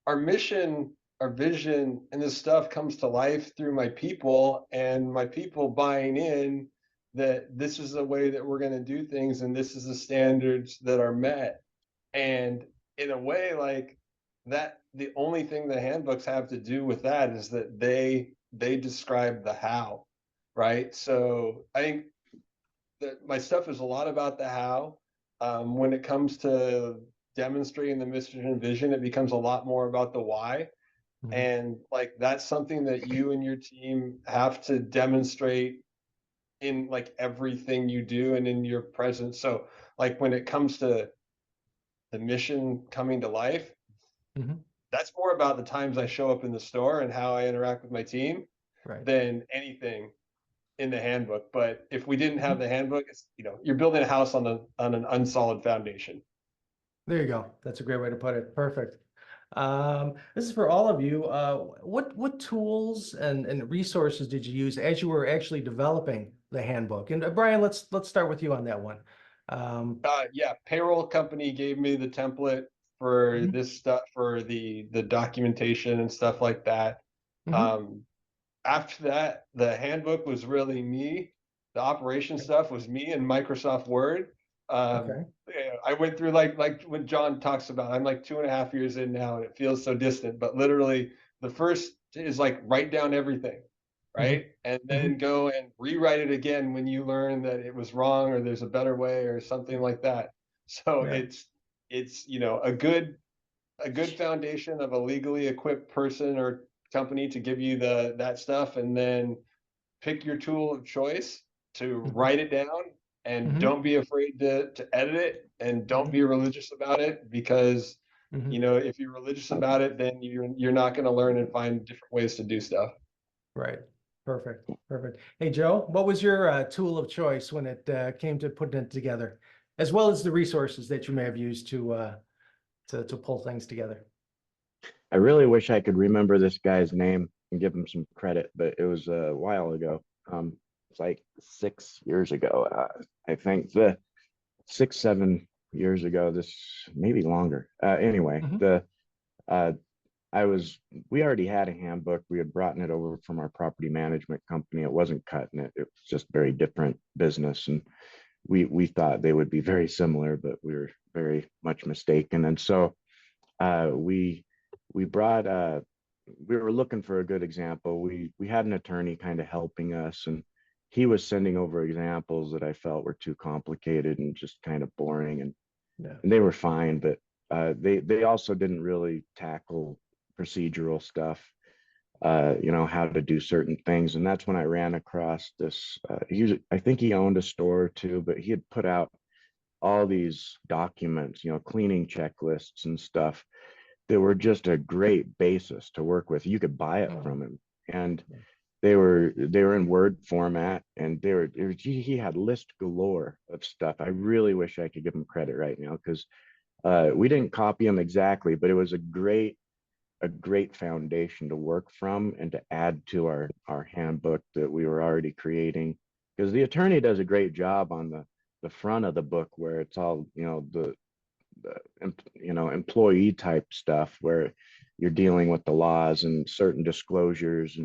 our mission, our vision, and this stuff comes to life through my people, and my people buying in that this is the way that we're going to do things, and this is the standards that are met. And in a way, like that, the only thing the handbooks have to do with that is that they describe the how, right? So I think that my stuff is a lot about the how. When it comes to demonstrating the mission and vision, it becomes a lot more about the why. And like that's something that you and your team have to demonstrate in like everything you do and in your presence. So like when it comes to the mission coming to life, that's more about the times I show up in the store and how I interact with my team than anything in the handbook. But if we didn't have the handbook, it's, you're building a house on an unsolid foundation. There you go. That's a great way to put it. Perfect. This is for all of you. What tools and resources did you use as you were actually developing the handbook? And Brian, let's start with you on that one. Yeah, payroll company gave me the template for this stuff, for the documentation and stuff like that. After that, the handbook was really me. The operation stuff was me and Microsoft Word. I went through like when John talks about, I'm like 2.5 years in now, and it feels so distant, but literally the first is like write down everything. right? And then go and rewrite it again when you learn that it was wrong or there's a better way or something like that. So Yeah. it's you know a good foundation of a legally equipped person or company to give you that stuff, and then pick your tool of choice to write it down, and Mhm. don't be afraid to edit it, and don't be religious about it, because you Mhm. know if you're religious about it, then you're not going to learn and find different ways to do stuff. Right. Perfect. Perfect. Hey, Joe, what was your tool of choice when it came to putting it together, as well as the resources that you may have used to pull things together? I really wish I could remember this guy's name and give him some credit, but it was a while ago. It's like 6 years ago. I think the 6, 7 years ago, this maybe longer. Anyway, Mhm. uh, we already had a handbook. We had brought it over from our property management company. It wasn't cutting it. It was just very different business. And we thought they would be very similar, but we were very much mistaken. And so we brought we were looking for a good example. We had an attorney kind of helping us, and he was sending over examples that I felt were too complicated and just kind of boring, and Yeah. they were fine, but they also didn't really tackle procedural stuff, you know, how to do certain things. And that's when I ran across this. I think he owned a store or two, but he had put out all these documents, you know, cleaning checklists and stuff that were just a great basis to work with. You could buy it Oh, from him, and yeah. they were in Word format, and he had list galore of stuff. I really wish I could give him credit right now, because we didn't copy him exactly, but it was a great foundation to work from and to add to our handbook that we were already creating. Because the attorney does a great job on the front of the book, where it's all, you know, you know, employee type stuff, where you're dealing with the laws and certain disclosures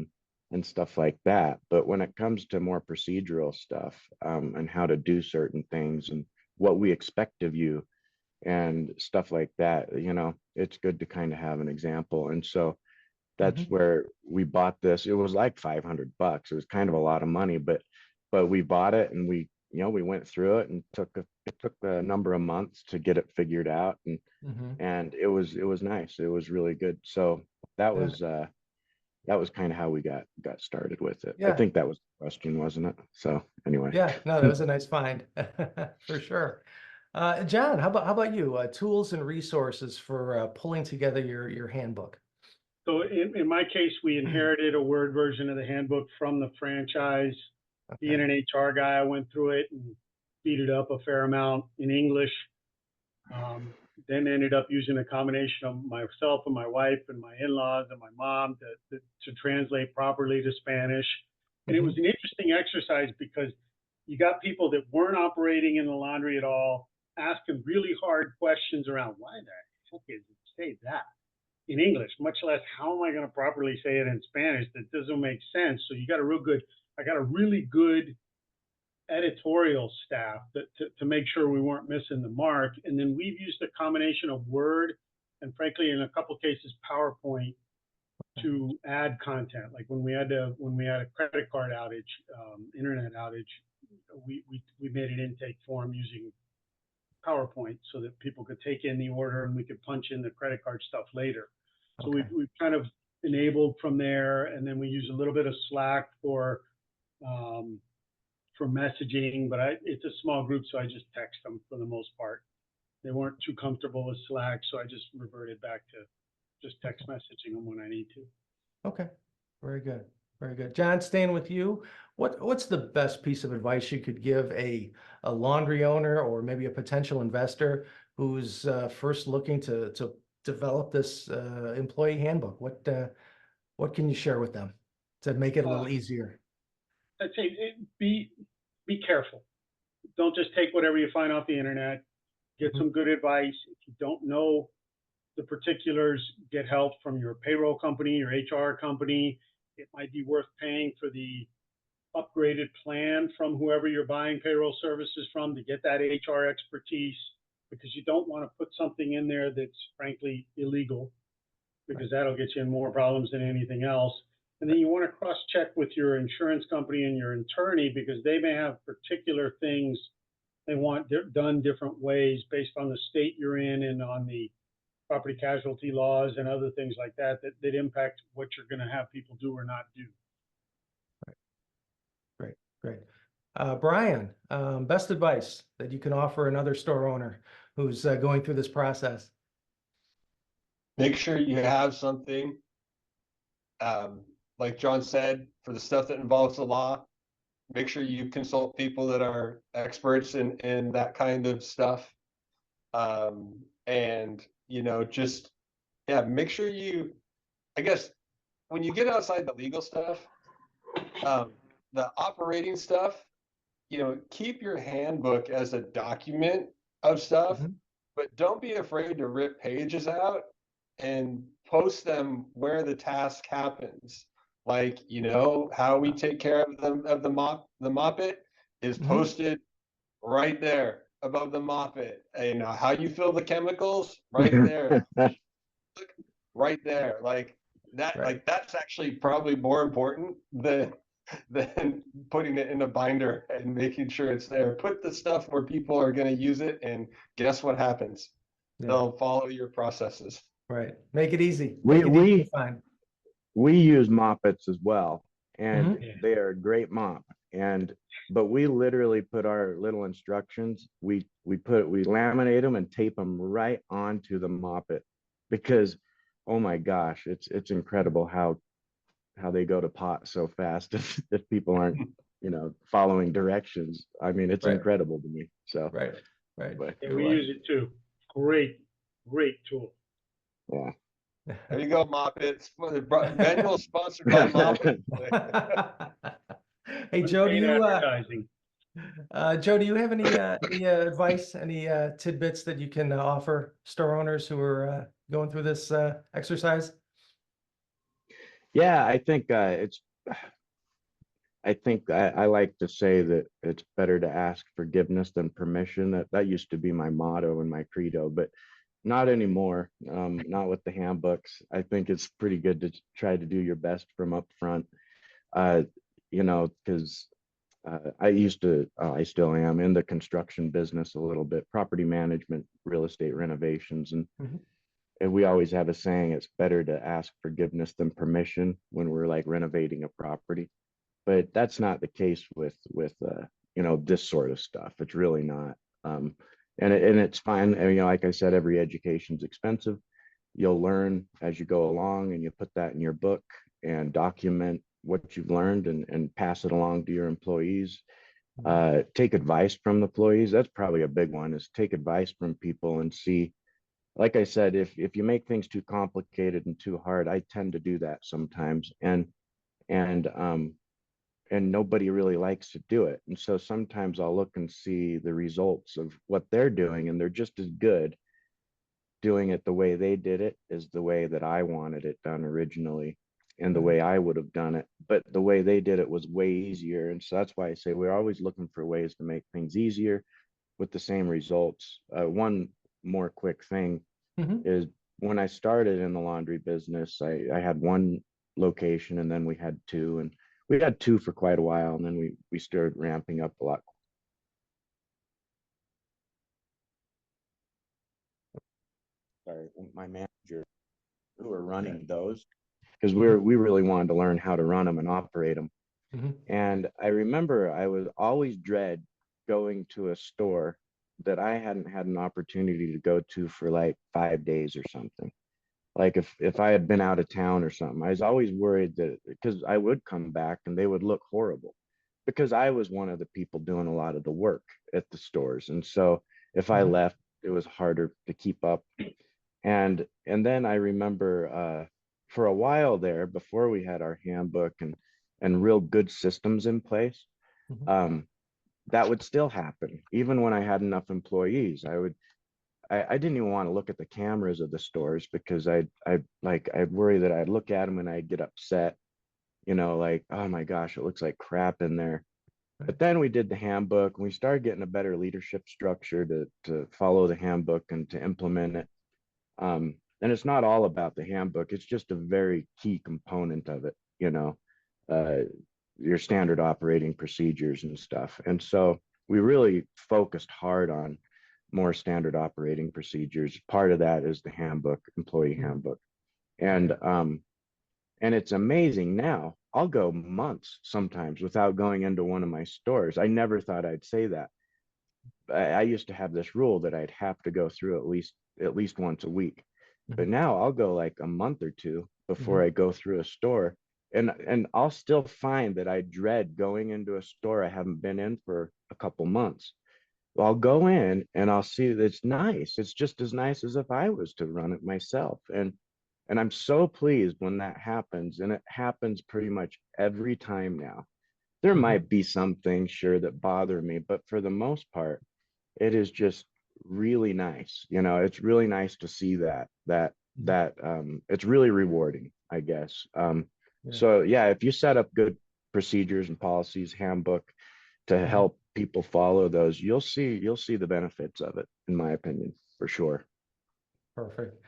and stuff like that. But when it comes to more procedural stuff, and how to do certain things and what we expect of you and stuff like that, you know, it's good to kind of have an example. And so that's Mhm. where we bought this. It was like $500. It was kind of a lot of money, but we bought it, and we, you know, we went through it, and it took a number of months to get it figured out, Mhm. and it was nice. It was really good. So that Yeah. was uh that was kind of how we got started with it. I Yeah. think that was the question, wasn't it? So anyway. Yeah. No, that was a nice find for sure. John, how about you? Tools and resources for pulling together your handbook. So in my case, we inherited a Word version of the handbook from the franchise. Being Okay. an HR guy, I went through it and beat it up a fair amount in English. Um, then ended up using a combination of myself and my wife and my in-laws and my mom to translate properly to Spanish. And it was Mhm. an interesting exercise because you got people that weren't operating in the laundry at all, asking really hard questions around why the heck is it say that in English, much less how am I going to properly say it in Spanish? That doesn't make sense. So I got a really good editorial staff to make sure we weren't missing the mark. And then we've used a combination of Word and frankly, in a couple cases, PowerPoint to add content. Like when we had a credit card outage, internet outage, we made an intake form using PowerPoint so that people could take in the order and we could punch in the credit card stuff later. So Okay. we've kind of enabled from there, and then we use a little bit of Slack um, for messaging, but it's a small group, so I just text them for the most part. They weren't too comfortable with Slack, so I just reverted back to just text messaging them when I need to. Okay. Very good. Very good. John, staying with you, what's the best piece of advice you could give a laundry owner or maybe a potential investor who's first looking to develop this employee handbook? What can you share with them to make it a little easier? I'd say be careful. Don't just take whatever you find off the internet. Get Mhm. some good advice. If you don't know the particulars, get help from your payroll company, your HR company. It might be worth paying for the upgraded plan from whoever you're buying payroll services from to get that HR expertise, because you don't want to put something in there that's frankly illegal, because Right. that'll get you in more problems than anything else. And then you want to cross-check with your insurance company and your attorney because they may have particular things they want done different ways based on the state you're in and on the property casualty laws and other things like that that impact what you're going to have people do or not do. Great, great. Brian, best advice that you can offer another store owner who's going through this process? Make sure you have something, like John said, for the stuff that involves the law. Make sure you consult people that are experts in that kind of stuff. And, you know, just, yeah, make sure you, I guess, when you get outside the legal stuff, the operating stuff, you know, keep your handbook as a document of stuff, but don't be afraid to rip pages out and post them where the task happens. Like, you know, how we take care of the moppet is posted right there above the moppet. And how you fill the chemicals right there. Right there. Like that, Right. like that's actually probably more important than putting it in a binder and making sure it's there. Put the stuff where people are going to use it, and guess what happens? Yeah. They'll follow your processes. Right. Make it easy. Make it easy to find. We use moppets as well, and they are a great mop. But we literally put our little instructions, we laminate them and tape them right onto the moppet, because oh my gosh, it's incredible how they go to pot so fast if people aren't, you know, following directions. I mean, it's incredible to me. So right. but, And we use it too. Great tool. yeah. There you go, Moppet. Manual sponsored by Moppet. Hey, Joe, do you advertising. Joe, do you have any advice, any tidbits that you can offer store owners who are going through this exercise? Yeah, I think I like to say that it's better to ask forgiveness than permission. That used to be my motto and my credo, but not anymore. Not with the handbooks. I think it's pretty good to try to do your best from up front. You know, because I still am in the construction business a little bit, property management, real estate renovations, and we always have a saying, it's better to ask forgiveness than permission when we're like renovating a property. But that's not the case with you know, this sort of stuff. It's really not. And it's fine. And, you know, like I said, every education's expensive. You'll learn as you go along, and you put that in your book and document what you've learned and pass it along to your employees. Take advice from the employees. That's probably a big one, is take advice from people and see. Like I said, if you make things too complicated and too hard, I tend to do that sometimes, and nobody really likes to do it. And so sometimes I'll look and see the results of what they're doing, and they're just as good doing it the way they did it as the way that I wanted it done originally, and the way I would have done it. But the way they did it was way easier. And so that's why I say we're always looking for ways to make things easier with the same results. One more quick thing is, when I started in the laundry business, I had one location, and then we had two, and we had two for quite a while, and then we started ramping up a lot. Sorry, my manager, who were running those, because we really wanted to learn how to run them and operate them. And I remember I would always dread going to a store that I hadn't had an opportunity to go to for like 5 days or something. Like if I had been out of town or something, I was always worried that, because I would come back and they would look horrible, because I was one of the people doing a lot of the work at the stores. And so if I left, it was harder to keep up. And then I remember for a while there, before we had our handbook and real good systems in place, that would still happen. Even when I had enough employees, I didn't even want to look at the cameras of the stores, because I'd worry that I'd look at them and I'd get upset, you know, like, oh my gosh, it looks like crap in there. But then we did the handbook, and we started getting a better leadership structure to follow the handbook and to implement it. And it's not all about the handbook. It's just a very key component of it. you know, uh, your standard operating procedures and stuff. And so we really focused hard on more standard operating procedures. Part of that is the handbook, employee handbook. And it's amazing now. I'll go months sometimes without going into one of my stores. I never thought I'd say that. I used to have this rule that I'd have to go through at least once a week. But now I'll go like a month or two before I go through a store. And I'll still find that I dread going into a store I haven't been in for a couple months. Well, I'll go in and I'll see that it's nice. It's just as nice as if I was to run it myself. And I'm so pleased when that happens. And it happens pretty much every time now. There might be some things, sure, that bother me, but for the most part, it is just really nice. You know, it's really nice to see that it's really rewarding, I guess. So yeah, if you set up good procedures and policies, handbook to help people follow those, you'll see the benefits of it, in my opinion, for sure. Perfect.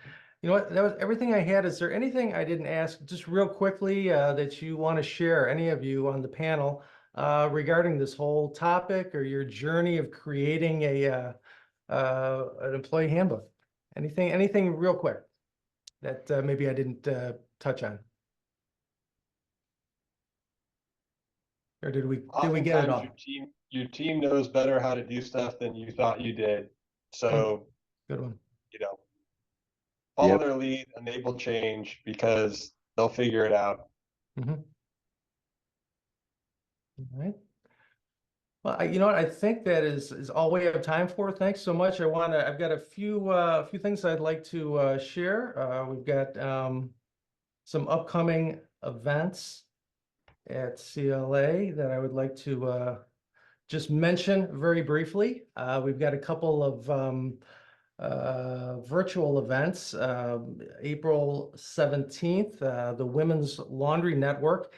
You know what? That was everything I had. Is there anything I didn't ask, just real quickly, that you want to share, any of you on the panel, regarding this whole topic or your journey of creating an employee handbook? Anything real quick that maybe I didn't touch on? Or did we get it all? Your team knows better how to do stuff than you thought you did. So, good one. you know, follow their lead, enable change, because they'll figure it out. All right. Well, you know what? I think that is all we have time for. Thanks so much. I've got a few things I'd like to share. We've got some upcoming events at CLA that I would like to just mention very briefly. We've got a couple of virtual events. April 17th, the Women's Laundry Network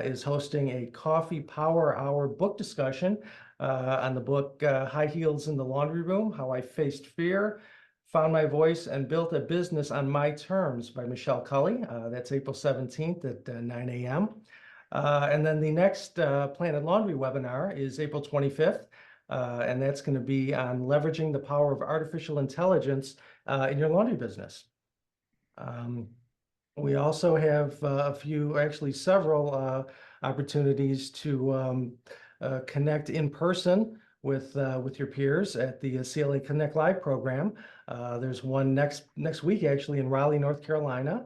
is hosting a coffee power hour book discussion on the book High Heels in the Laundry Room: How I Faced Fear, Found My Voice, and Built a Business on My Terms by Michelle Cully. That's April 17th at 9 a.m. And then the next Planet Laundry webinar is April 25th. And that's going to be on leveraging the power of artificial intelligence in your laundry business. We also have several opportunities to connect in person with your peers at the CLA Connect Live program. There's one next week, actually, in Raleigh, North Carolina.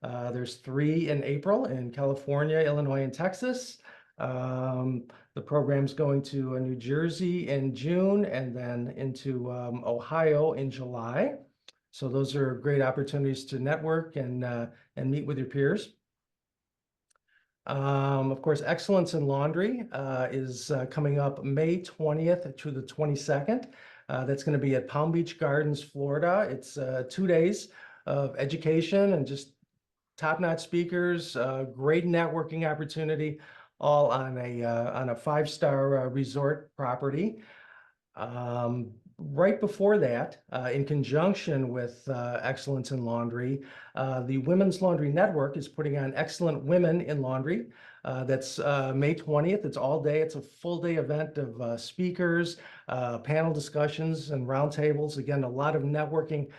There's 3 in April in California, Illinois, and Texas. The program's going to New Jersey in June and then into Ohio in July. So those are great opportunities to network and meet with your peers. Of course, Excellence in Laundry is coming up May 20th to the 22nd. That's going to be at Palm Beach Gardens, Florida. It's 2 days of education and just top-notch speakers, great networking opportunity, all on a 5-star resort property. Right before that, in conjunction with Excellence in Laundry, the Women's Laundry Network is putting on Excellent Women in Laundry. That's May 20th. It's all day. It's a full-day event of speakers, panel discussions, and roundtables. Again, a lot of networking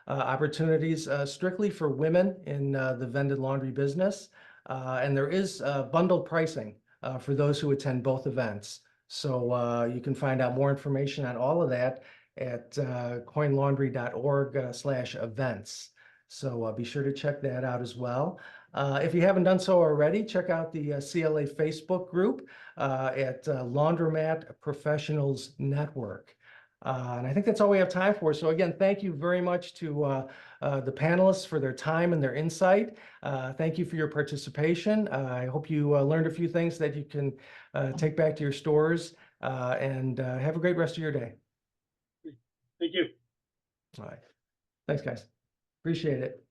opportunities strictly for women in the vended laundry business. And there is bundled pricing for those who attend both events. So you can find out more information on all of that at coinlaundry.org/events. So be sure to check that out as well. If you haven't done so already, check out the CLA Facebook group at Laundromat Professionals Network. And I think that's all we have time for. So again, thank you very much to the panelists for their time and their insight. Thank you for your participation. I hope you learned a few things that you can take back to your stores, and have a great rest of your day. Thank you. All right. Thanks, guys. Appreciate it.